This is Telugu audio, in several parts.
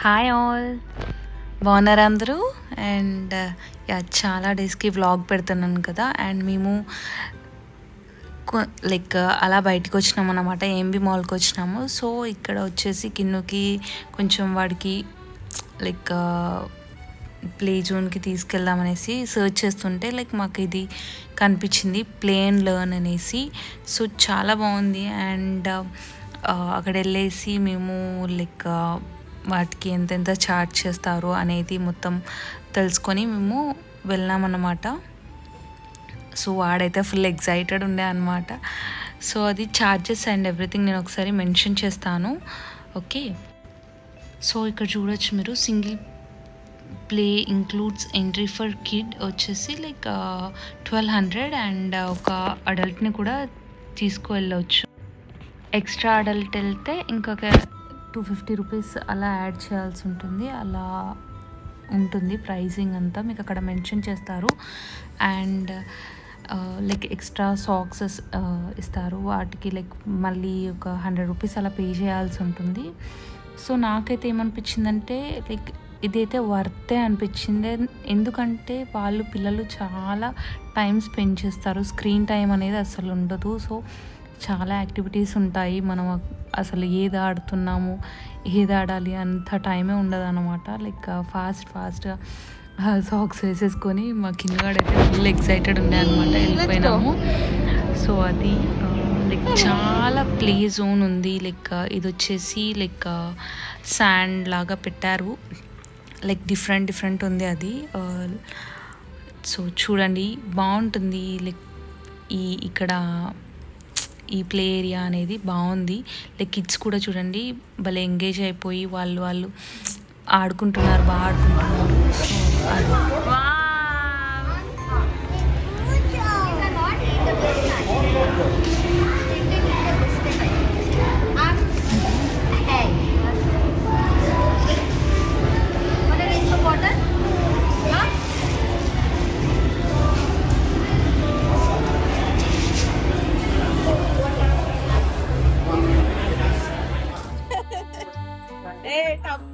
హాయ్ ఆల్, బాగున్నారా అందరూ? అండ్ చాలా డేస్కి వ్లాగ్ పెడుతున్నాను కదా. అండ్ మేము లైక్ అలా బయటకు వచ్చినాము అన్నమాట. ఏంబీ మాల్కి వచ్చినాము. సో ఇక్కడ వచ్చేసి కిన్నుకి కొంచెం వాడికి లైక్ ప్లే జోన్కి తీసుకెళ్దామనేసి సర్చ్ చేస్తుంటే లైక్ మాకు ఇది కనిపించింది, ప్లే అండ్ లెర్న్ అనేసి. సో చాలా బాగుంది. అండ్ అక్కడ వెళ్ళేసి మేము లైక్ వాటికి ఎంతెంత ఛార్జ్ చేస్తారు అనేది మొత్తం తెలుసుకొని మేము వెళ్ళామన్నమాట. సో వాడైతే ఫుల్ ఎక్సైటెడ్ ఉండే అనమాట. సో అది ఛార్జెస్ అండ్ ఎవ్రీథింగ్ నేను ఒకసారి మెన్షన్ చేస్తాను, ఓకే? సో ఇక్కడ చూడొచ్చు మీరు, single play includes entry for kid వచ్చేసి లైక్ 1200 అండ్ ఒక అడల్ట్ని కూడా తీసుకువెళ్ళవచ్చు. ఎక్స్ట్రా అడల్ట్ వెళ్తే ఇంకొక 250 రూపీస్ అలా యాడ్ చేయాల్సి ఉంటుంది. అలా ఉంటుంది ప్రైజింగ్ అంతా, మీకు అక్కడ మెన్షన్ చేస్తారు. అండ్ లైక్ ఎక్స్ట్రా సాక్సెస్ ఇస్తారు, వాటికి లైక్ మళ్ళీ ఒక 100 రూపీస్ అలా పే చేయాల్సి ఉంటుంది. సో నాకైతే ఏమనిపించిందంటే లైక్ ఇదైతే వర్తే అనిపించింది. ఎందుకంటే పిల్లలు చాలా టైం స్పెండ్ చేస్తారు, స్క్రీన్ టైం అనేది అసలు ఉండదు. సో చాలా యాక్టివిటీస్ ఉంటాయి, మనం అసలు ఏది ఆడుతున్నాము ఏది ఆడాలి అంత టైమే ఉండదు అనమాట. లైక్ ఫాస్ట్గా సాక్స్ వేసేసుకొని మా కిందగాడైతే ఫుల్ ఎక్సైటెడ్ ఉండే అనమాట. వెళ్ళిపోయినాము. సో అది లైక్ చాలా ప్లే జోన్ ఉంది. లైక్ ఇది వచ్చేసి లైక్ శాండ్ లాగా పెట్టారు, లైక్ డిఫరెంట్ ఉంది అది. సో చూడండి బాగుంటుంది. లైక్ ఇక్కడ ఈ ప్లే ఏరియా అనేది బాగుంది. లైక్ కిడ్స్ కూడా చూడండి భలే ఎంగేజ్ అయిపోయి వాళ్ళు ఆడుకుంటున్నారు, బాగా ఆడుకుంటున్నారు. సో అది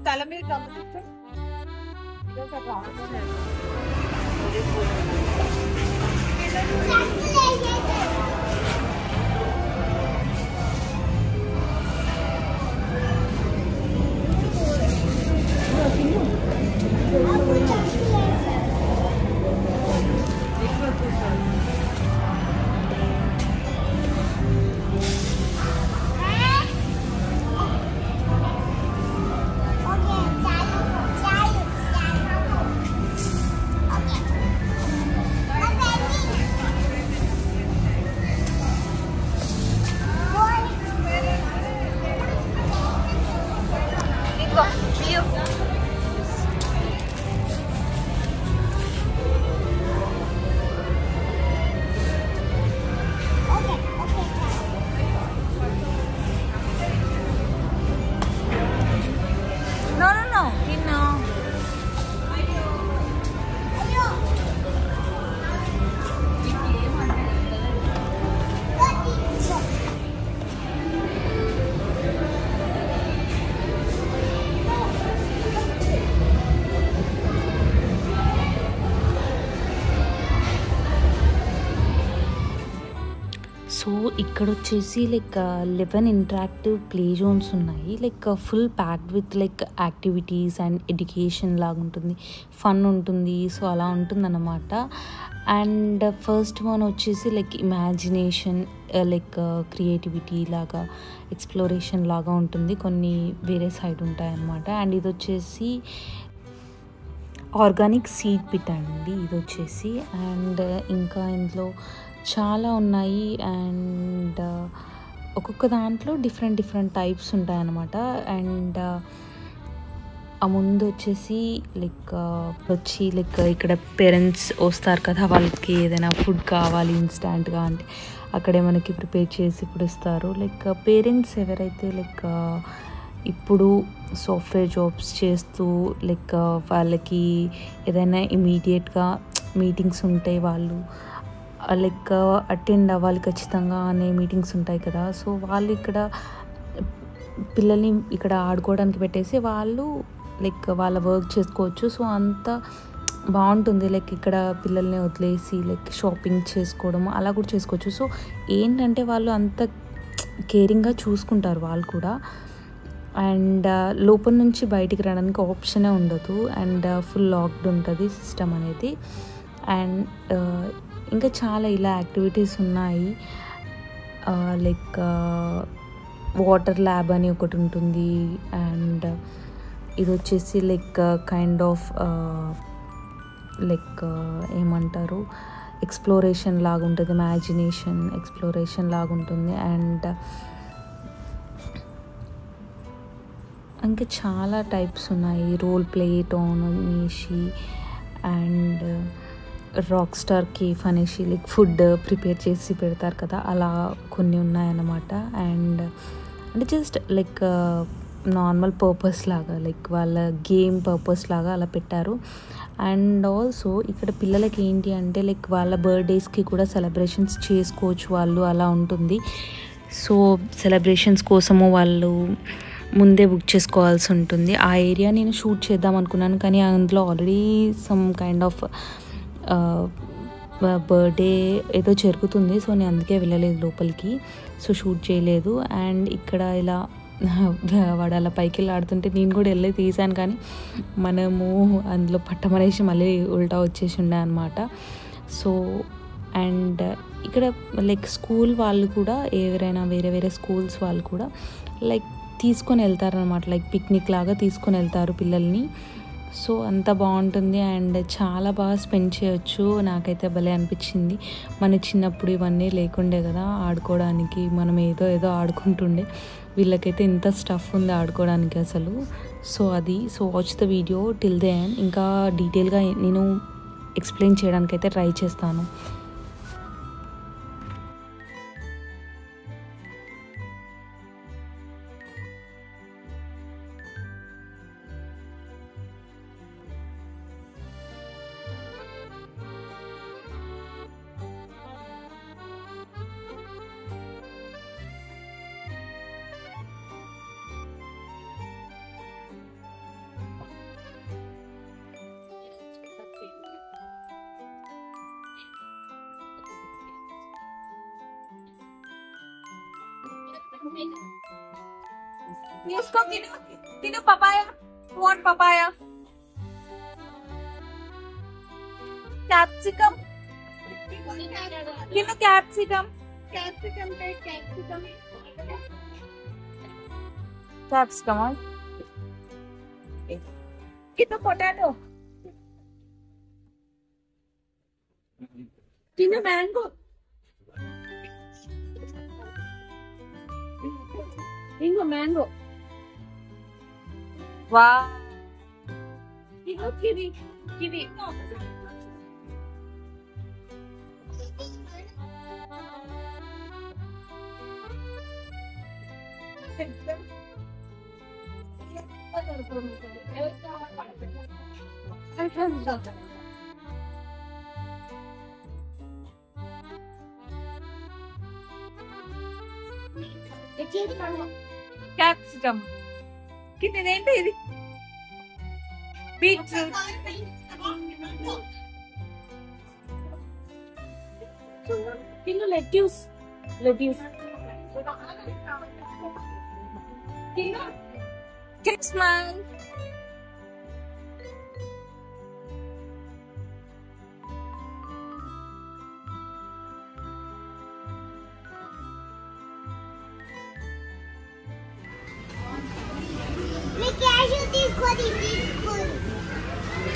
తల మీద గమనిస్తే సో ఇక్కడ వచ్చేసి లైక్ 11 ఇంటరాక్టివ్ ప్లే జోన్స్ ఉన్నాయి. Like full packed with like activities and education లాగా ఉంటుంది, ఫన్ ఉంటుంది. సో అలా ఉంటుందన్నమాట. అండ్ ఫస్ట్ వన్ వచ్చేసి లైక్ ఇమాజినేషన్, లైక్ క్రియేటివిటీ లాగా, ఎక్స్ప్లోరేషన్ లాగా ఉంటుంది. కొన్ని వేరే సైడ్ ఉంటాయి అన్నమాట. అండ్ ఇది వచ్చేసి ఆర్గానిక్ సీడ్ పిట్ అండి ఇది వచ్చేసి. అండ్ ఇంకా ఇందులో చాలా ఉన్నాయి. అండ్ ఒక్కొక్క దాంట్లో డిఫరెంట్ టైప్స్ ఉంటాయన్నమాట. అండ్ ఆ ముందు వచ్చేసి లైక్ ఇక్కడ పేరెంట్స్ వస్తారు కదా, వాళ్ళకి ఏదైనా ఫుడ్ కావాలి ఇన్స్టాంట్గా అంటే అక్కడే మనకి ప్రిపేర్ చేసి ఇప్పుడు ఇస్తారు. లైక్ పేరెంట్స్ ఎవరైతే లైక్ ఇప్పుడు సాఫ్ట్వేర్ జాబ్స్ చేస్తూ లైక్ వాళ్ళకి ఏదైనా ఇమీడియట్గా మీటింగ్స్ ఉంటాయి, వాళ్ళు లైక్ అటెండ్ అవ్వాలి ఖచ్చితంగా అనే మీటింగ్స్ ఉంటాయి కదా. సో వాళ్ళు ఇక్కడ పిల్లల్ని ఇక్కడ ఆడుకోవడానికి పెట్టేసి వాళ్ళు లైక్ వాళ్ళ వర్క్ చేసుకోవచ్చు. సో అంత బాగుంటుంది. లైక్ ఇక్కడ పిల్లల్ని వదిలేసి లైక్ షాపింగ్ చేసుకోవడం అలా కూడా చేసుకోవచ్చు. సో ఏంటంటే వాళ్ళు అంత కేరింగ్గా చూసుకుంటారు వాళ్ళు కూడా. అండ్ లోపల నుంచి బయటికి రావడానికి ఆప్షనే ఉండదు. అండ్ ఫుల్ లాక్డ్ ఉంటుంది సిస్టమ్ అనేది. అండ్ ఇంకా చాలా ఇలా యాక్టివిటీస్ ఉన్నాయి. లైక్ వాటర్ ల్యాబ్ అని ఒకటి ఉంటుంది. అండ్ ఇది వచ్చేసి లైక్ కైండ్ ఆఫ్ లైక్ ఏమంటారు, ఎక్స్ప్లోరేషన్ లాగా ఉంటుంది, ఇమాజినేషన్ ఎక్స్ప్లోరేషన్ లాగా ఉంటుంది. అండ్ ఇంకా చాలా టైప్స్ ఉన్నాయి. రోల్ ప్లే, టోన్ మీషి అండ్ రాక్ స్టార్ కేఫ్ అనేసి లైక్ ఫుడ్ ప్రిపేర్ చేసి పెడతారు కదా, అలా కొన్ని ఉన్నాయన్నమాట. అండ్ అంటే జస్ట్ లైక్ నార్మల్ పర్పస్ లాగా, లైక్ వాళ్ళ గేమ్ పర్పస్ లాగా అలా పెట్టారు. అండ్ ఆల్సో ఇక్కడ పిల్లలకి ఏంటి అంటే లైక్ వాళ్ళ బర్త్డేస్కి కూడా సెలబ్రేషన్స్ చేసుకోవచ్చు వాళ్ళు, అలా ఉంటుంది. సో సెలబ్రేషన్స్ కోసము వాళ్ళు ముందే బుక్ చేసుకోవాల్సి ఉంటుంది. ఆ ఏరియా నేను షూట్ చేద్దాం అనుకున్నాను, కానీ అందులో already some kind of birthday ఏదో జరుగుతుంది. సో నేను అందుకే వెళ్ళలేదు లోపలికి, సో షూట్ చేయలేదు. అండ్ ఇక్కడ ఇలా వాడు అలా పైకి వెళ్ళి ఆడుతుంటే నేను కూడా వెళ్ళి తీసాను, కానీ మనము అందులో పట్టమనేసి మళ్ళీ ఉల్టా వచ్చేసి ఉండే అనమాట. సో అండ్ ఇక్కడ లైక్ స్కూల్ వాళ్ళు కూడా ఎవరైనా వేరే వేరే స్కూల్స్ వాళ్ళు కూడా లైక్ తీసుకొని వెళ్తారనమాట, లైక్ పిక్నిక్ లాగా తీసుకొని వెళ్తారు పిల్లల్ని. సో అంత బాగుంటుంది అండ్ చాలా బాగా స్పెండ్ చేయొచ్చు. నాకైతే భలే అనిపించింది. మన చిన్నప్పుడు ఇవన్నీ లేకుండే కదా ఆడుకోవడానికి, మనం ఏదో ఏదో ఆడుకుంటుండే. వీళ్ళకైతే ఇంత స్టఫ్ ఉంది ఆడుకోవడానికి అసలు. సో అది, so watch the video till the end. ఇంకా డీటెయిల్గా నేను ఎక్స్ప్లెయిన్ చేయడానికైతే ట్రై చేస్తాను. इसको किनु papaya. You want papaya? Capsicum. Kinu capsicum. Capsicum. Capsicum. Kinu potato. Kinu mango. Mango. Wow. Kiwi. Capsicum. Kinnedenti idi? Beetroot. Kinnu lettuce. Kinnu Christmas.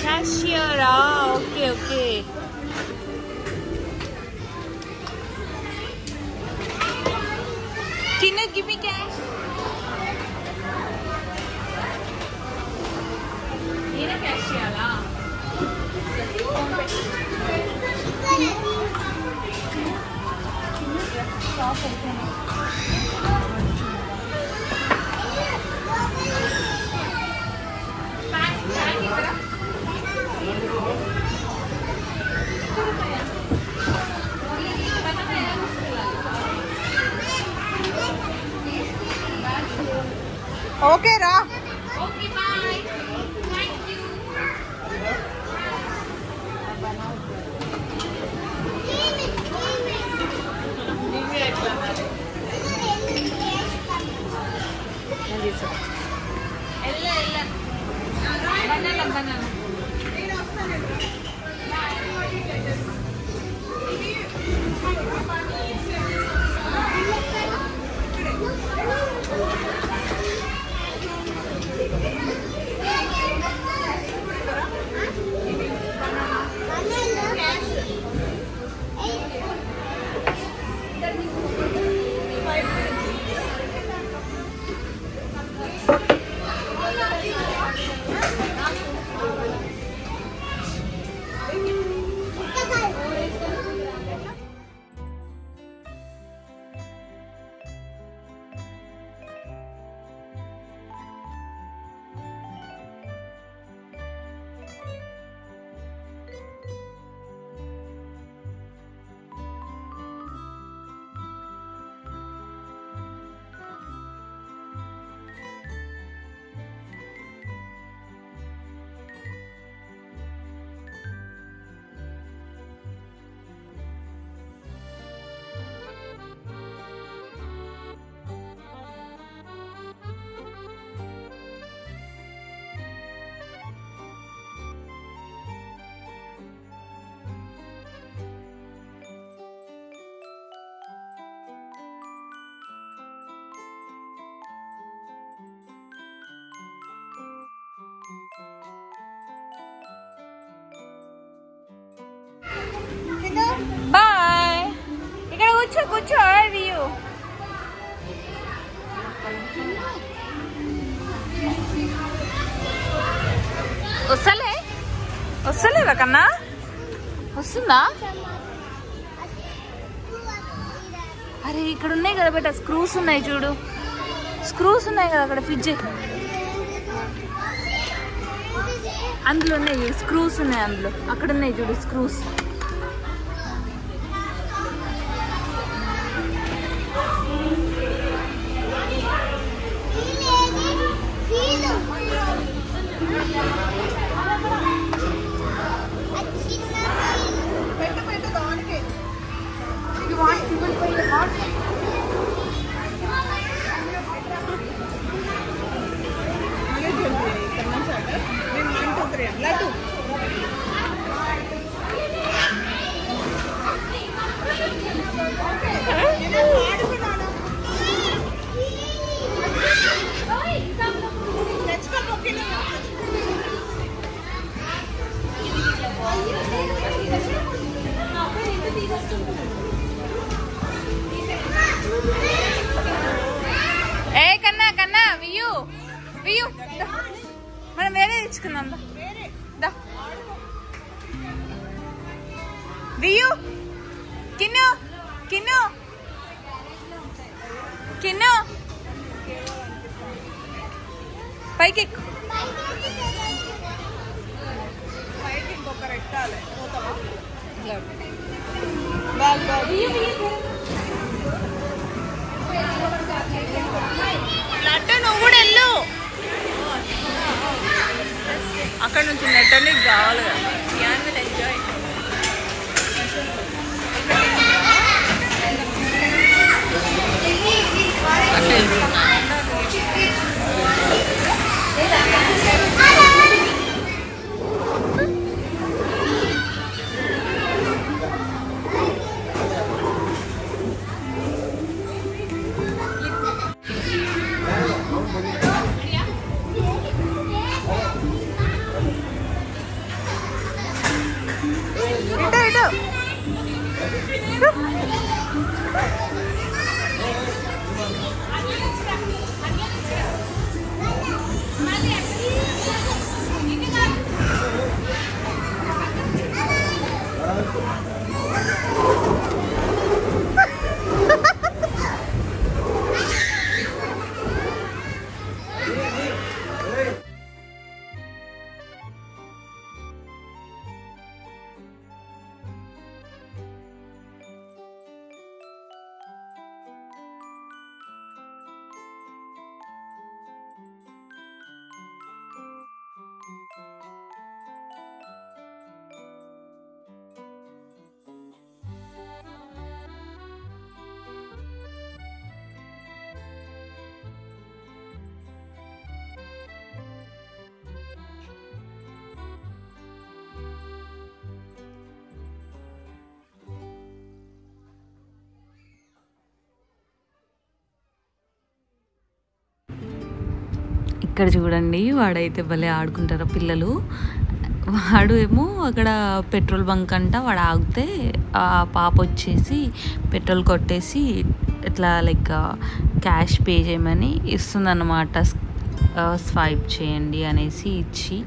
Cashier, okay. Tina, give me cash. Tina, cashier la. Okay, Ra. Okay, bye. కూర్చో వ్యూ. వస్తలేదా కన్నా? వస్తుందా? అరే ఇక్కడ ఉన్నాయి కదా బేట, స్క్రూస్ ఉన్నాయి చూడు, స్క్రూస్ ఉన్నాయి కదా అక్కడ. ఫ్రిడ్జ్ అందులో ఉన్నాయి చూడు, స్క్రూస్ ఉన్నాయి అందులో. అక్కడ ఉన్నాయి చూడు స్క్రూస్. ఏ కన్నా కన్నా వియూ వియూ మనం వేరే తెచ్చుకుందాం. వియూ కిన్ను కిన్ను కిన్ను పైకి నట్టు. నువ్వు కూడా వెళ్ళు, అక్కడ నుంచి నెట్ నీకు కావాలి కదా. ఎంజాయ్. ఇక్కడ చూడండి, వాడైతే భలే ఆడుకుంటారు పిల్లలు. వాడు ఏమో అక్కడ పెట్రోల్ బంక్ అంట, వాడు ఆగితే ఆ పాప వచ్చేసి పెట్రోల్ కొట్టేసి ఇట్లా లైక్ క్యాష్ పే చేయమని ఇస్తుందన్నమాట. స్వైప్ చేయండి అనేసి ఇచ్చి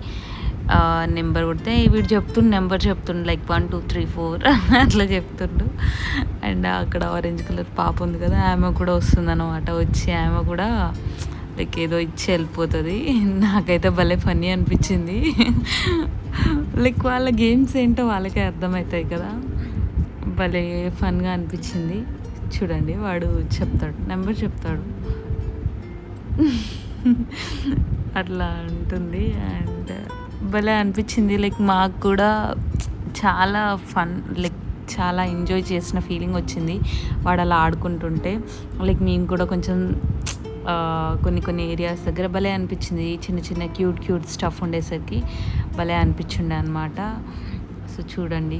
నెంబర్ కొడితే వీడు నెంబర్ చెప్తుండు లైక్ 1 2 3 4 అట్లా చెప్తుండు. అండ్ అక్కడ ఆరెంజ్ కలర్ పాప ఉంది కదా, ఆమె కూడా వస్తుందన్నమాట. వచ్చి ఆమె కూడా లైక్ ఏదో ఇచ్చి వెళ్ళిపోతుంది. నాకైతే భలే ఫన్నీ అనిపించింది. లైక్ వాళ్ళ గేమ్స్ ఏంటో వాళ్ళకే అర్థమవుతాయి కదా, భలే ఫన్గా అనిపించింది. చూడండి, వాడు చెప్తాడు, నెంబర్ చెప్తాడు, అట్లా ఉంటుంది. అండ్ భలే అనిపించింది. లైక్ మాకు కూడా చాలా ఫన్, లైక్ చాలా ఎంజాయ్ చేసిన ఫీలింగ్ వచ్చింది వాడు అలా ఆడుకుంటుంటే. లైక్ మేము కూడా కొంచెం కొన్ని ఏరియాస్ దగ్గర భలే అనిపించింది. చిన్న చిన్న క్యూట్ స్టఫ్ ఉండేసరికి భలే అనిపించిండే అనమాట. సో చూడండి,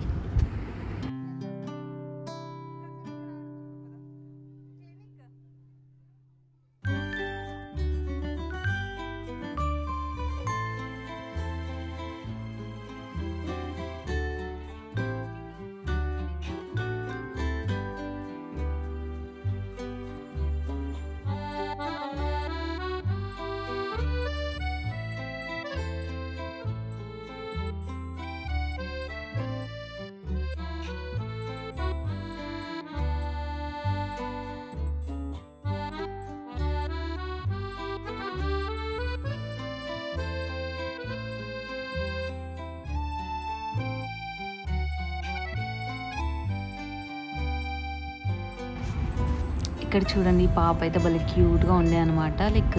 ఇక్కడ చూడండి ఈ పాప అయితే భలే క్యూట్గా ఉండే అనమాట. లైక్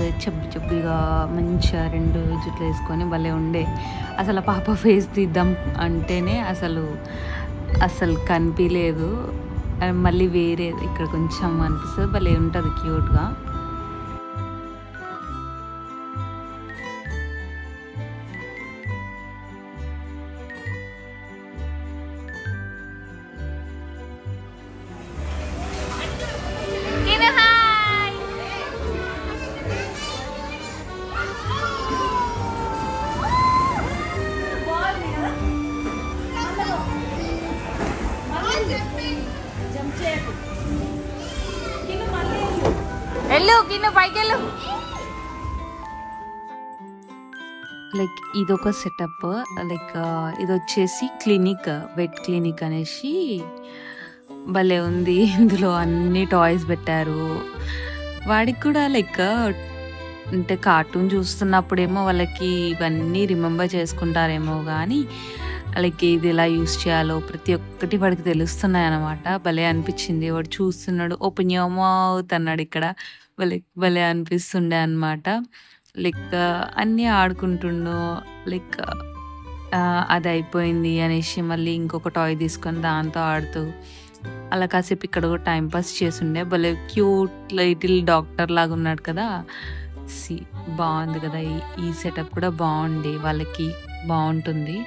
చబ్బిగా మంచిగా 2 జుట్లు వేసుకొని భలే ఉండే. అసలు ఆ పాప ఫేస్ తీద్దాం అంటేనే అసలు కనిపించలేదు. మళ్ళీ వేరే ఇక్కడ కొంచెం అనిపిస్తుంది, భలే ఉంటుంది క్యూట్గా. లైక్ ఇదొక సెటప్. లైక్ ఇది వచ్చేసి క్లినిక్, వెట్ క్లినిక్ అనేసి భలే ఉంది. ఇందులో అన్ని టాయ్స్ పెట్టారు. వాడికి కూడా లైక్ అంటే కార్టూన్ చూస్తున్నప్పుడేమో వాళ్ళకి ఇవన్నీ రిమెంబర్ చేసుకుంటారేమో కానీ లైక్ ఇది ఎలా యూస్ చేయాలో ప్రతి ఒక్కటి వాడికి తెలుస్తున్నాయి అన్నమాట. భలే అనిపించింది. వాడు చూస్తున్నాడు, ఓపెన్ యువర్ మౌత్ అన్నాడు. ఇక్కడ భలే అనిపిస్తుండే అనమాట. లైక్ అన్నీ ఆడుకుంటుండు. లైక్ అది అయిపోయింది అనేసి మళ్ళీ ఇంకొక టాయ్ తీసుకొని దాంతో ఆడుతూ అలా కాసేపు ఇక్కడ కూడా టైంపాస్ చేస్తుండే. భలే క్యూట్ లిటిల్ డాక్టర్ లాగా ఉన్నాడు కదా. బాగుంది కదా. ఈ సెటప్ కూడా బాగుంది, వాళ్ళకి బాగుంటుంది.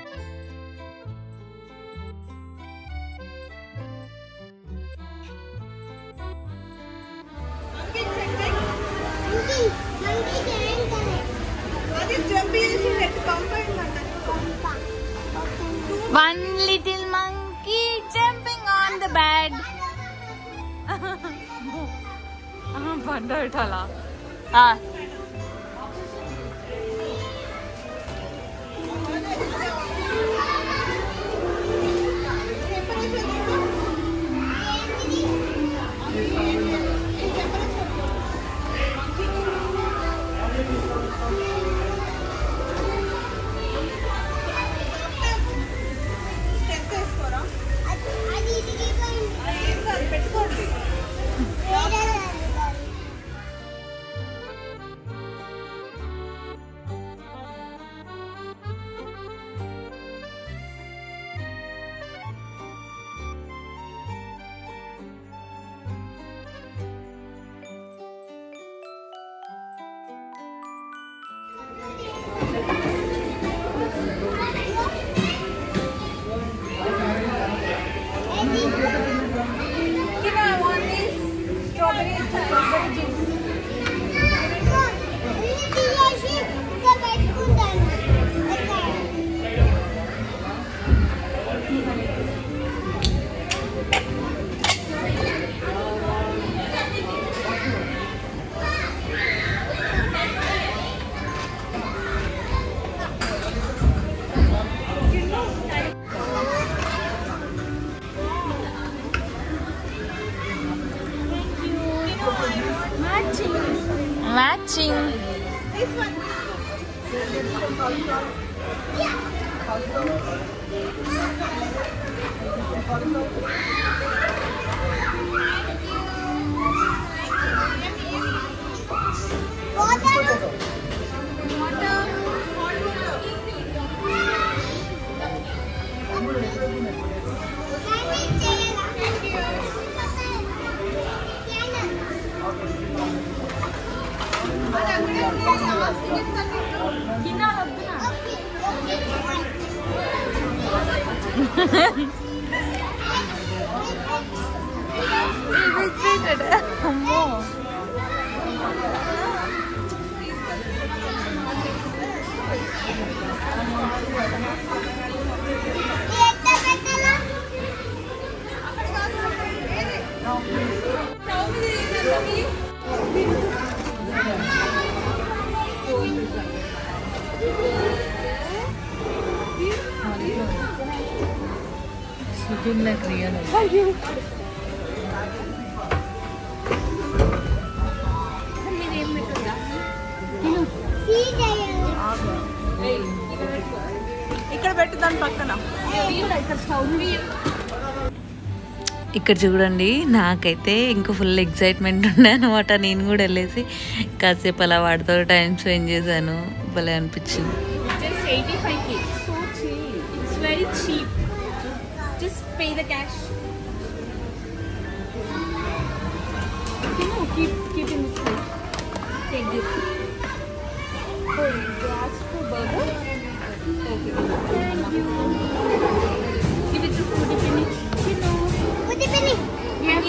One little monkey jumping on the bed. Banda uthala. Matching. This one. Looking like real. ఇక్కడ చూడండి, నాకైతే ఇంకా ఫుల్ ఎక్సైట్మెంట్ ఉండే అనమాట. నేను కూడా వెళ్ళేసి కాసేపు అలా వాడితో టైం స్పెండ్ చేశాను. భలే అనిపించింది.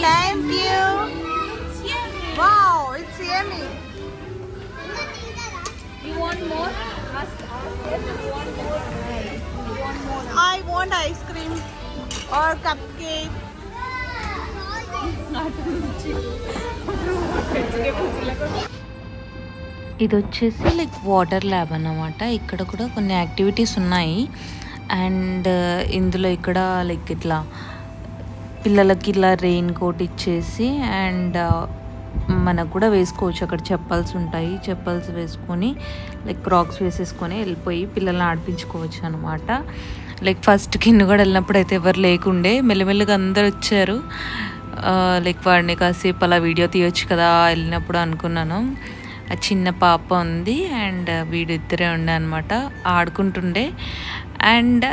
Thank you. Wow, it's yummy. You want more? Ask them. You want more? You want more? I want ice cream or cupcake. ఇది వచ్చేసి లైక్ వాటర్ ల్యాబ్ అన్నమాట. ఇక్కడ కూడా కొన్ని యాక్టివిటీస్ ఉన్నాయి. అండ్ ఇందులో ఇక్కడ లైక్ ఇట్లా పిల్లలకి ఇలా రెయిన్ కోట్ ఇచ్చేసి అండ్ మనకు కూడా వేసుకోవచ్చు. అక్కడ చెప్పల్స్ ఉంటాయి, చెప్పల్స్ వేసుకొని లైక్ క్రాక్స్ వేసేసుకొని వెళ్ళిపోయి పిల్లల్ని ఆడిపించుకోవచ్చు అనమాట. లైక్ ఫస్ట్ కింద కూడా వెళ్ళినప్పుడు అయితే ఎవరు లేకుండే, మెల్లమెల్లగా అందరు వచ్చారు. లైక్ వాడిని కాసేపు అలా వీడియో తీయొచ్చు కదా వెళ్ళినప్పుడు అనుకున్నాను. ఆ చిన్న పాప ఉంది అండ్ వీడిద్దరే ఉండే అనమాట, ఆడుకుంటుండే. అండ్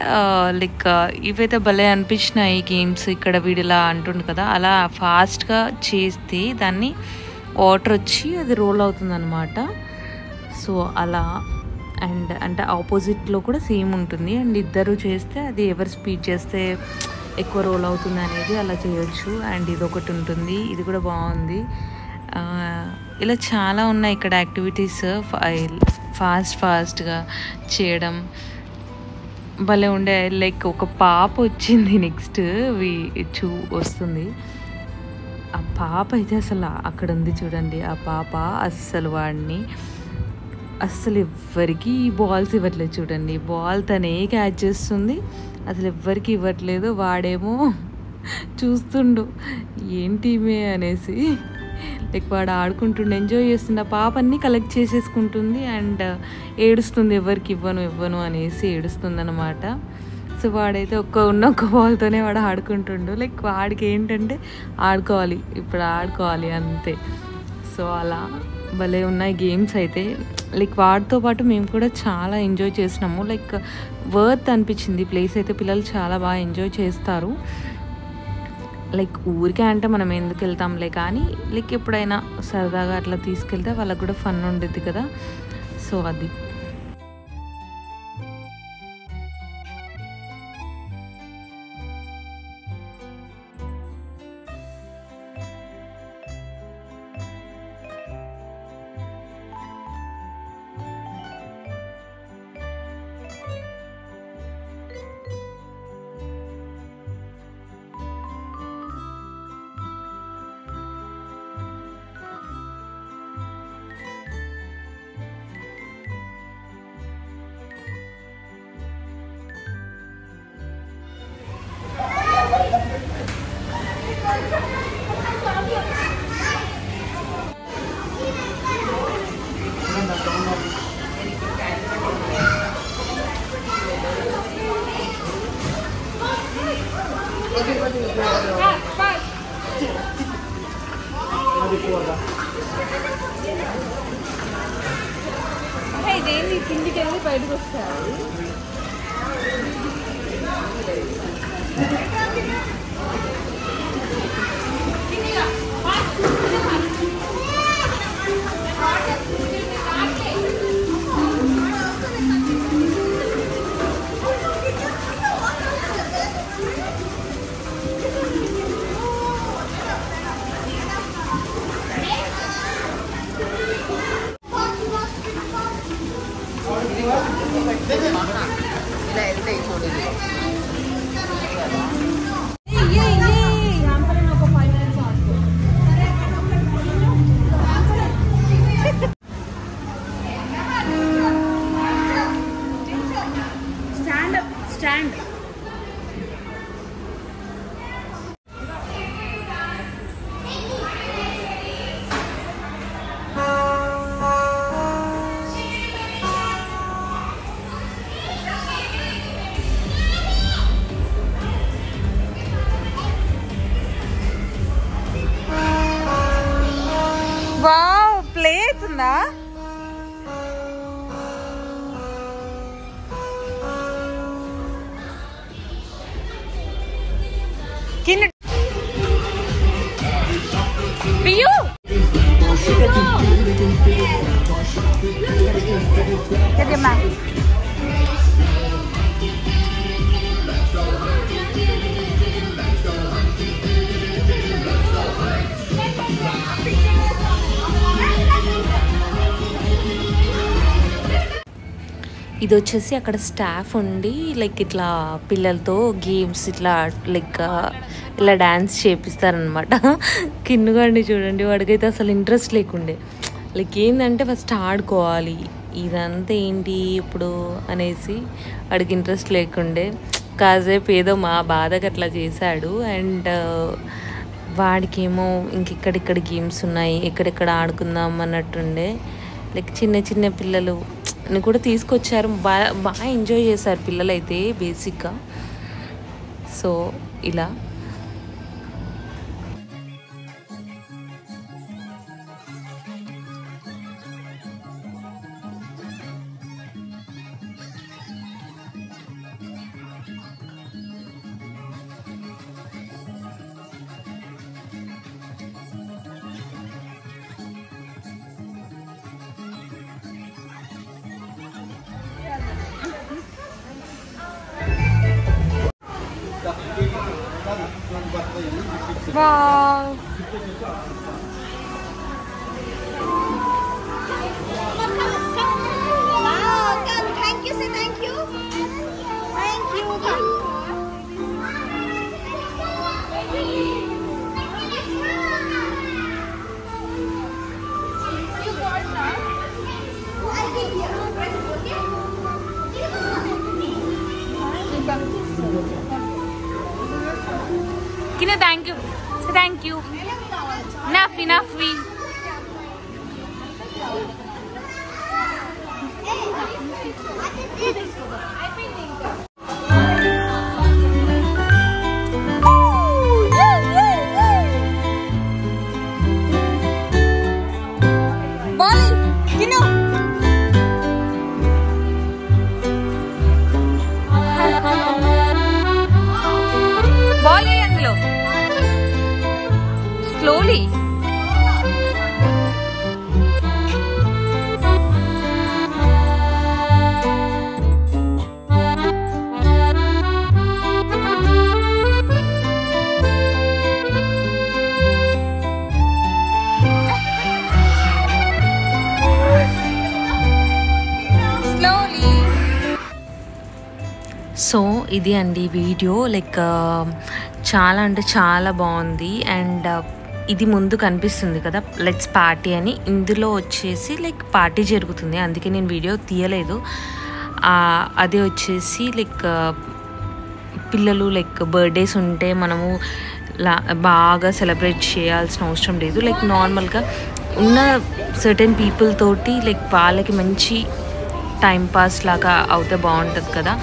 లైక్ ఇవైతే భలే అనిపించినాయి గేమ్స్. ఇక్కడ వీడిలా అంటుండు కదా, అలా ఫాస్ట్గా చేస్తే దాన్ని వాటర్ వచ్చి అది రోల్ అవుతుంది అనమాట. సో అలా అండ్ అంటే ఆపోజిట్లో కూడా సేమ్ ఉంటుంది. అండ్ ఇద్దరు చేస్తే అది ఎవరు స్పీడ్ చేస్తే ఎక్కువ రోల్ అవుతుంది అనేది అలా చేయొచ్చు. అండ్ ఇది ఒకటి ఉంటుంది, ఇది కూడా బాగుంది. ఇలా చాలా ఉన్నాయి ఇక్కడ యాక్టివిటీస్. ఫాస్ట్గా చేయడం భలే ఉండే. లైక్ ఒక పాప వచ్చింది, నెక్స్ట్ వస్తుంది. ఆ పాప అయితే అసలు అక్కడ ఉంది చూడండి. ఆ పాప అస్సలు ఎవ్వరికి బాల్స్ ఇవ్వట్లేదు చూడండి. బాల్ తనే క్యాచ్ చేస్తుంది, అసలు ఎవ్వరికి ఇవ్వట్లేదు. వాడేమో చూస్తుండు ఏంటి మే అనేసి. లైక్ వాడు ఆడుకుంటుండే, ఎంజాయ్ చేస్తుండే. ఆ పాప అన్నీ కలెక్ట్ చేసేసుకుంటుంది అండ్ ఏడుస్తుంది, ఎవరికి ఇవ్వను అనేసి ఏడుస్తుంది అనమాట. సో వాడైతే ఒక్క బాల్తోనే వాడు ఆడుకుంటుండు. లైక్ వాడికి ఏంటంటే ఇప్పుడు ఆడుకోవాలి అంతే. సో అలా భలే ఉన్నాయి గేమ్స్ అయితే. లైక్ వాటితో పాటు మేము కూడా చాలా ఎంజాయ్ చేసినాము. లైక్ వర్త్ అనిపించింది ప్లేస్ అయితే. పిల్లలు చాలా బాగా ఎంజాయ్ చేస్తారు. లైక్ ఊరికే అంటే మనం ఎందుకు వెళ్తాంలే, కానీ లైక్ ఎప్పుడైనా సరదాగా అట్లా తీసుకెళ్తే వాళ్ళకు కూడా ఫన్ ఉండేది కదా. సో అది ఇదేంటి కిందికి వెళ్ళి బయటకు వస్తారు. వావ్ ప్లే అవుతుందా? పియు ఇది వచ్చేసి అక్కడ స్టాఫ్ ఉండి లైక్ ఇట్లా పిల్లలతో గేమ్స్ ఇట్లా లైక్ ఇలా డ్యాన్స్ చేపిస్తారనమాట. కిన్నుగాడిని చూడండి, వాడికైతే అసలు ఇంట్రెస్ట్ లేకుండే. లైక్ ఏంటంటే ఫస్ట్ ఆడుకోవాలి, ఇదంతా ఏంటి ఇప్పుడు అనేసి వాడికి ఇంట్రెస్ట్ లేకుండే. కాసేపు ఏదో మా బాధకు అట్లా చేశాడు. అండ్ వాడికేమో ఇంకెక్కడెక్కడ గేమ్స్ ఉన్నాయి, ఎక్కడెక్కడ ఆడుకుందాం అన్నట్టుండే. లైక్ చిన్న చిన్న పిల్లలు కూడా తీసుకొచ్చారు, బాగా ఎంజాయ్ చేశారు పిల్లలు అయితే బేసిక్గా. సో ఇలా wow. Thank you, say thank you. Thank you. You got that? I think you Kina, thank you. Say thank you. Enough. Slowly. So ఇది అండి వీడియో. లైక్ చాలా అంటే చాలా బాగుంది. అండ్ ఇది ముందు కనిపిస్తుంది కదా లెట్స్ పార్టీ అని, ఇందులో వచ్చేసి లైక్ పార్టీ జరుగుతుంది, అందుకే నేను వీడియో తీయలేదు. అది వచ్చేసి లైక్ పిల్లలు లైక్ బర్త్డేస్ ఉంటే మనము బాగా సెలబ్రేట్ చేయాల్సిన అవసరం లేదు. లైక్ నార్మల్గా ఉన్న సర్టెన్ పీపుల్ తోటి లైక్ వాళ్ళకి మంచి టైం పాస్ లాగా అవుతే బాగుంటుంది కదా.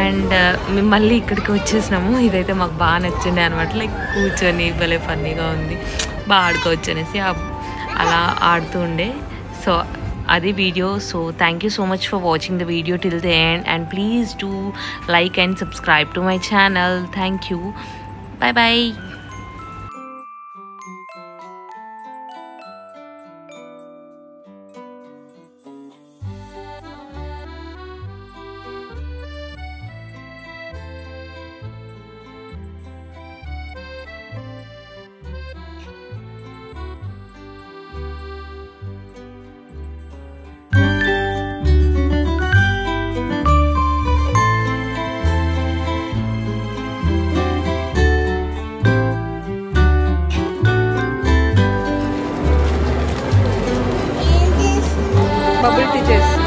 అండ్ మేము మళ్ళీ ఇక్కడికి వచ్చేసినాము. ఇదైతే మాకు బాగా నచ్చింది అనమాట. లైక్ కూర్చొని భలే ఫన్నీగా ఉంది, బాగా ఆడుకోవచ్చు అనేసి అలా ఆడుతూ ఉండే. సో అది video. So thank you so much for watching the video till the end, and please do like and subscribe to my channel. Thank you. Bye bye. Bubble teachers.